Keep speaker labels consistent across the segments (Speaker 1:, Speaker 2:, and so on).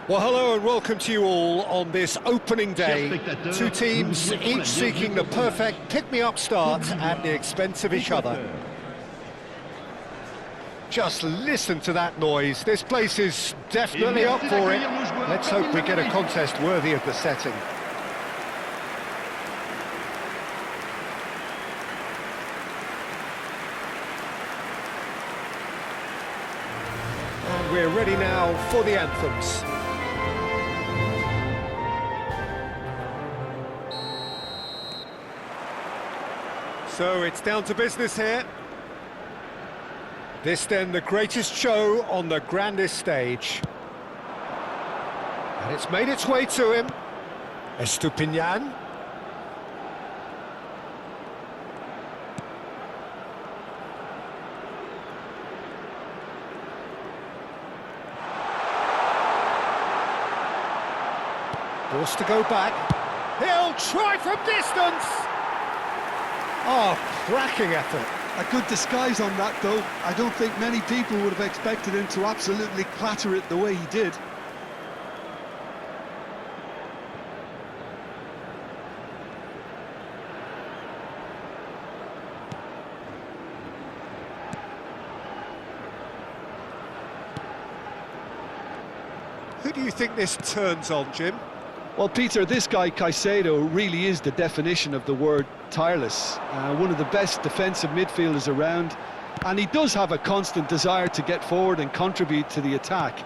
Speaker 1: Well, hello and welcome to you all on this opening day. Two teams, each seeking the perfect pick-me-up start at the expense of each other. Just listen to that noise. This place is definitely up for it. Let's hope we get a contest worthy of the setting. And we're ready now for the anthems. So it's down to business here. This then the greatest show on the grandest stage. And it's made its way to him. Estupinian. Forced to go back. He'll try from distance. Oh, cracking effort.
Speaker 2: A good disguise on that, though. I don't think many people would have expected him to absolutely clatter it the way he did.
Speaker 1: Who do you think this turns on, Jim?
Speaker 2: Well, Peter, this guy, Caicedo, really is the definition of the word tireless. One of the best defensive midfielders around, and he does have a constant desire to get forward and contribute to the attack.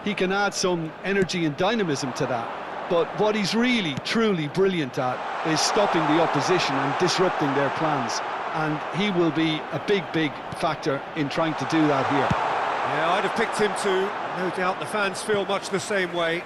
Speaker 2: He can add some energy and dynamism to that. But what he's really, truly brilliant at is stopping the opposition and disrupting their plans. And he will be a big, big factor in trying to do that here.
Speaker 1: Yeah, I'd have picked him too. No doubt the fans feel much the same way.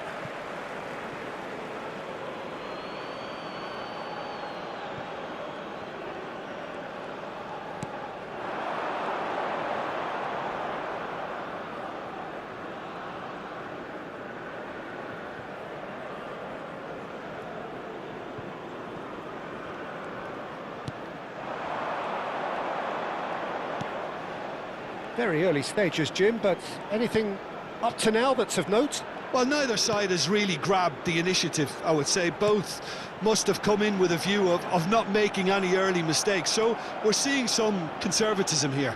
Speaker 1: Very early stages, Jim, but anything up to now that's of note?
Speaker 2: Well, neither side has really grabbed the initiative, I would say. Both must have come in with a view of not making any early mistakes, so we're seeing some conservatism here.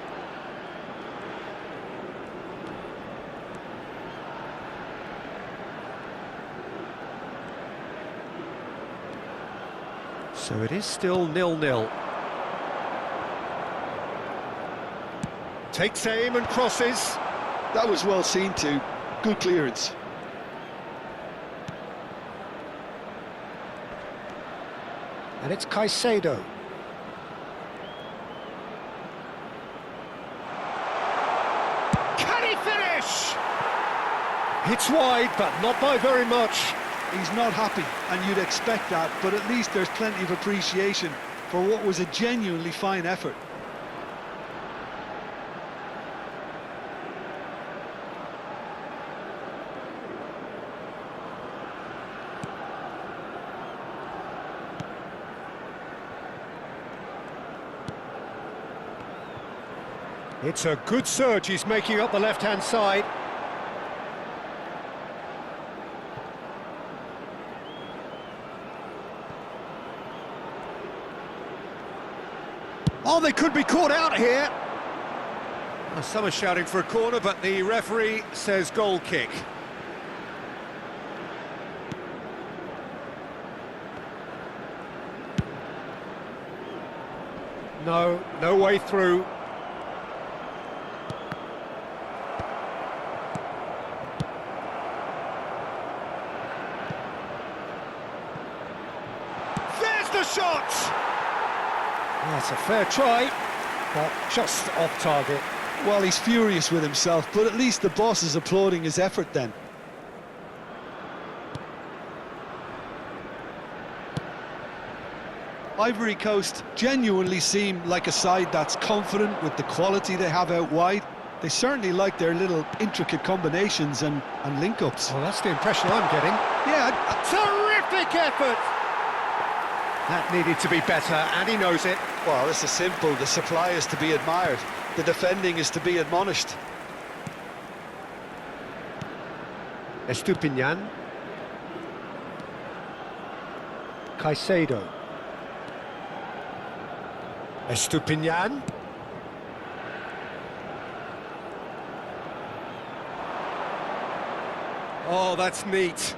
Speaker 1: So it is still 0-0. Takes aim and crosses.
Speaker 2: That was well seen too. Good clearance.
Speaker 1: And it's Caicedo. Can he finish? It's wide, but not by very much.
Speaker 2: He's not happy, and you'd expect that, but at least there's plenty of appreciation for what was a genuinely fine effort.
Speaker 1: It's a good surge he's making up the left-hand side. Oh, they could be caught out here. Well, some are shouting for a corner, but the referee says goal kick. No way through. The shot! That's a fair try, but just off target.
Speaker 2: Well, he's furious with himself, but at least the boss is applauding his effort then. Ivory Coast genuinely seem like a side that's confident with the quality they have out wide. They certainly like their little intricate combinations and link-ups.
Speaker 1: Well, that's the impression I'm getting.
Speaker 2: Yeah,
Speaker 1: terrific effort! That needed to be better, and he knows it.
Speaker 2: Well, this is simple. The supply is to be admired. The defending is to be admonished.
Speaker 1: Estupinian. Caicedo. Estupinian. Oh, that's neat.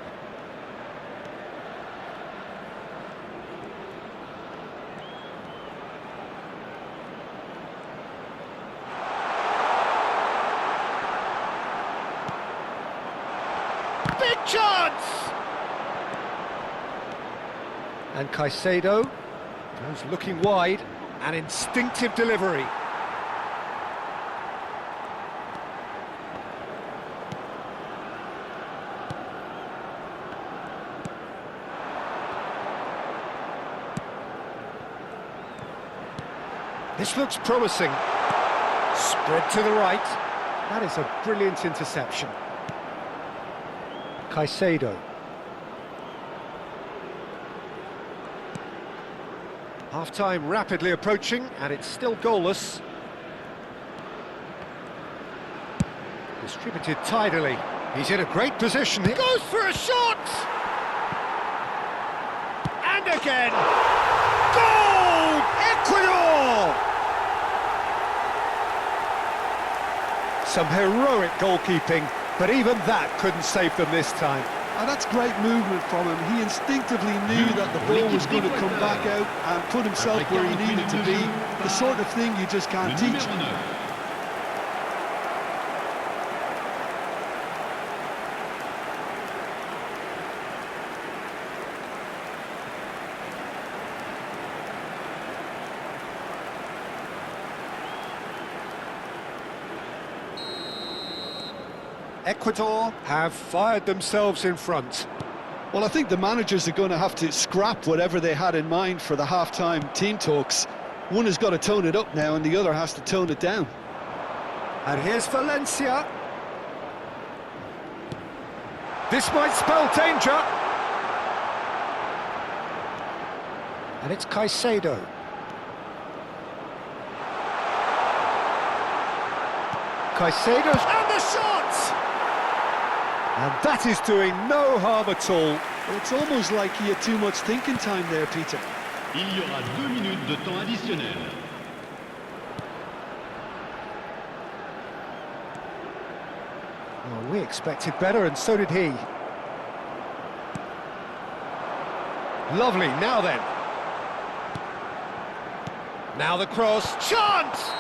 Speaker 1: Big chance! And Caicedo goes looking wide, an instinctive delivery. This looks promising. Spread to the right. That is a brilliant interception. Caicedo. Half-time rapidly approaching, and it's still goalless. Distributed tidily. He's in a great position. He goes for a shot! And again! Goal! Ecuador! Some heroic goalkeeping, but even that couldn't save them this time.
Speaker 2: And that's great movement from him. He instinctively knew that the ball was going to come back out and put himself where he needed to be. The sort of thing you just can't teach.
Speaker 1: Ecuador have fired themselves in front.
Speaker 2: Well, I think the managers are going to have to scrap whatever they had in mind for the half-time team talks. One has got to tone it up now and the other has to tone it down.
Speaker 1: And here's Valencia. This might spell danger. And it's Caicedo. Caicedo, and the shot! And that is doing no harm at all.
Speaker 2: It's almost like he had too much thinking time there, Peter.
Speaker 3: Il y aura 2 minutes de temps additionnel.
Speaker 1: Oh, we expected better, and so did he. Lovely, now then. Now the cross, chance!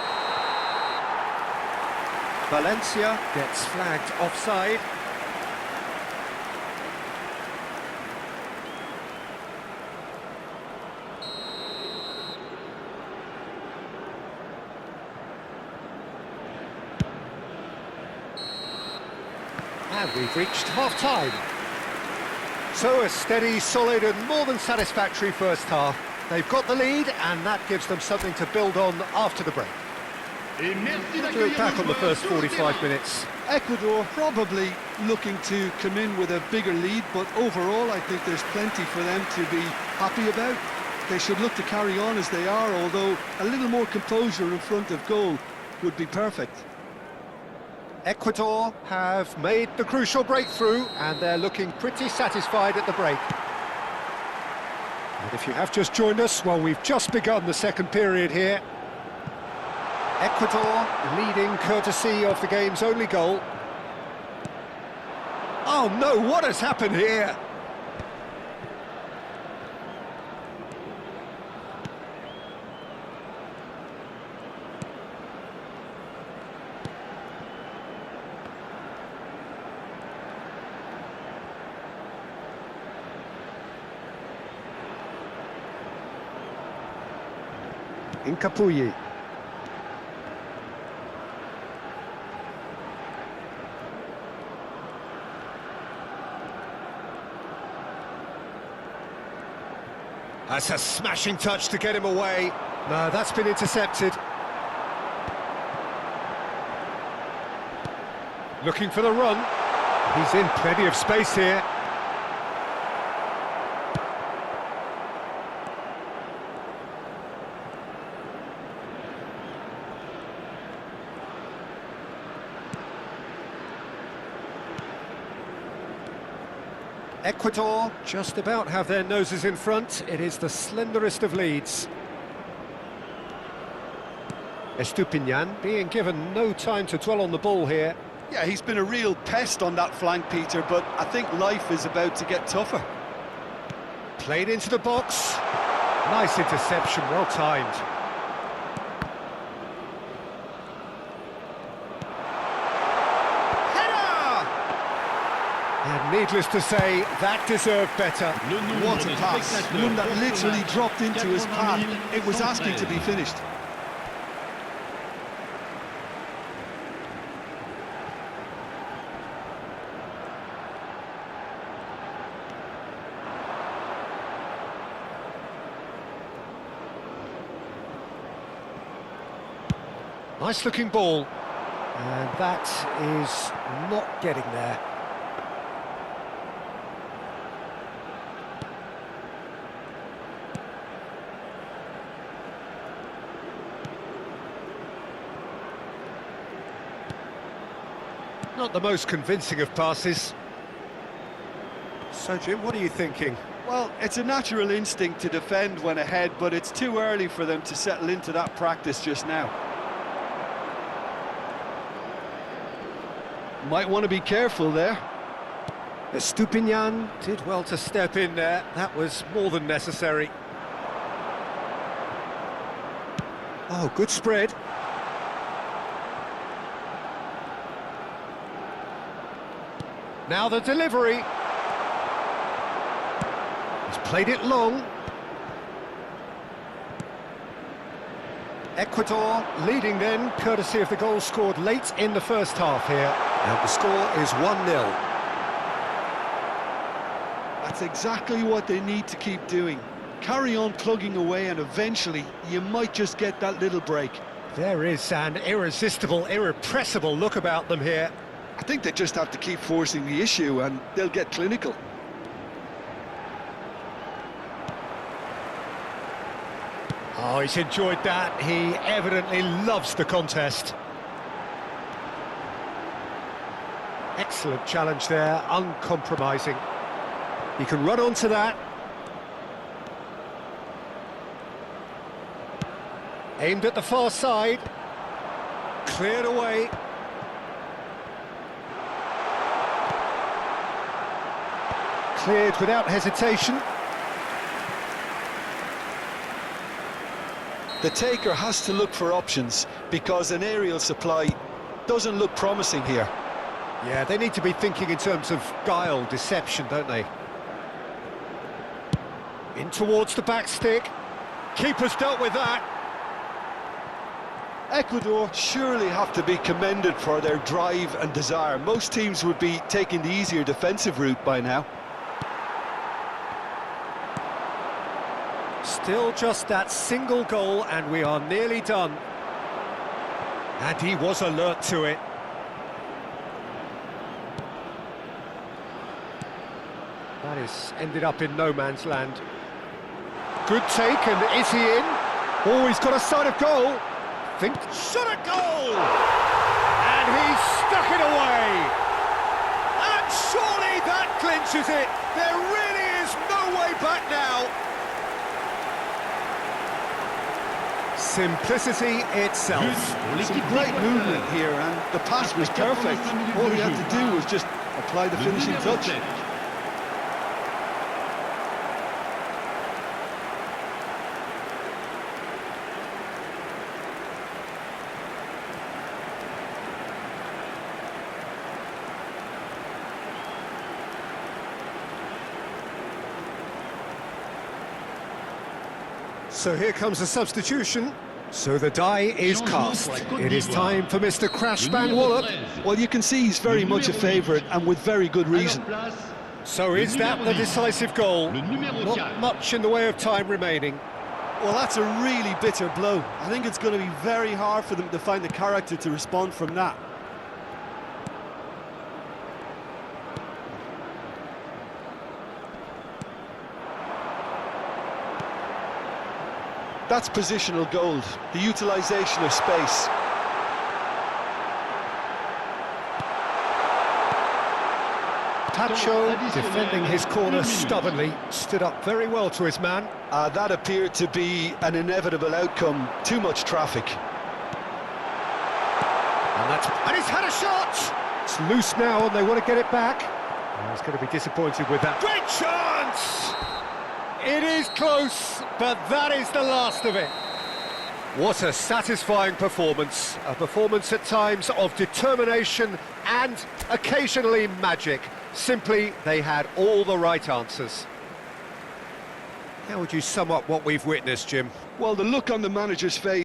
Speaker 1: Valencia gets flagged offside. And we've reached half-time. So a steady, solid and more than satisfactory first half. They've got the lead and that gives them something to build on after the break. To look back on the first 45 minutes.
Speaker 2: Ecuador probably looking to come in with a bigger lead, but overall I think there's plenty for them to be happy about. They should look to carry on as they are, although a little more composure in front of goal would be perfect.
Speaker 1: Ecuador have made the crucial breakthrough and they're looking pretty satisfied at the break. And if you have just joined us, well, we've just begun the second period here. Ecuador leading courtesy of the game's only goal. Oh no, what has happened here? In Capuyi. That's a smashing touch to get him away. No, that's been intercepted. Looking for the run. He's in plenty of space here. Ecuador just about have their noses in front. It is the slenderest of leads. Estupinian being given no time to dwell on the ball here.
Speaker 2: Yeah, he's been a real pest on that flank, Peter, but I think life is about to get tougher.
Speaker 1: Played into the box. Nice interception, well timed. Header! And needless to say, that deserved better.
Speaker 2: What a pass, one that literally dropped into his path. It was asking to be finished.
Speaker 1: Nice looking ball, and that is not getting there. Not the most convincing of passes. So Jim, what are you thinking?
Speaker 2: Well, it's a natural instinct to defend when ahead, but it's too early for them to settle into that practice just now. Might want to be careful there.
Speaker 1: Estupinian did well to step in there. That was more than necessary. Oh, good spread. Now the delivery. He's played it long. Ecuador leading then, courtesy of the goal scored late in the first half here. And the score is 1-0.
Speaker 2: That's exactly what they need to keep doing. Carry on plugging away and eventually you might just get that little break.
Speaker 1: There is an irresistible, irrepressible look about them here.
Speaker 2: I think they just have to keep forcing the issue and they'll get clinical.
Speaker 1: Oh, he's enjoyed that. He evidently loves the contest. Excellent challenge there, uncompromising. He can run onto that. Aimed at the far side. Cleared away. Cleared without hesitation.
Speaker 2: The taker has to look for options because an aerial supply doesn't look promising here.
Speaker 1: Yeah, they need to be thinking in terms of guile, deception, don't they? In towards the back stick. Keeper's dealt with that.
Speaker 2: Ecuador surely have to be commended for their drive and desire. Most teams would be taking the easier defensive route by now.
Speaker 1: Still just that single goal and we are nearly done. And he was alert to it. That is ended up in no man's land. Good take, and is he in? Oh, he's got a sight of goal. Think shot at goal! And he's stuck it away. And surely that clinches it. There really is no way back now. Simplicity itself.
Speaker 2: Some great movement here and the pass was perfect. All he had to do was just apply the finishing touch.
Speaker 1: So here comes a substitution. So the die is cast. It is time for Mr. Crash Bang Wallop.
Speaker 2: Well, you can see he's very much a favourite and with very good reason.
Speaker 1: So is that the decisive goal? Not much in the way of time remaining.
Speaker 2: Well, that's a really bitter blow. I think it's going to be very hard for them to find the character to respond from that. That's positional gold, the utilisation of space.
Speaker 1: Pacho,
Speaker 3: additionnel,
Speaker 1: defending his corner
Speaker 3: 1 minute.
Speaker 1: stubbornly, stood up very well to his man.
Speaker 2: That appeared to be an inevitable outcome. Too much traffic.
Speaker 1: And he's had a shot! It's loose now and they want to get it back. Oh, he's going to be disappointed with that. Great chance! It is close, but that is the last of it. What a satisfying performance. A performance at times of determination and occasionally magic. Simply, they had all the right answers. How would you sum up what we've witnessed, Jim?
Speaker 2: Well, the look on the manager's face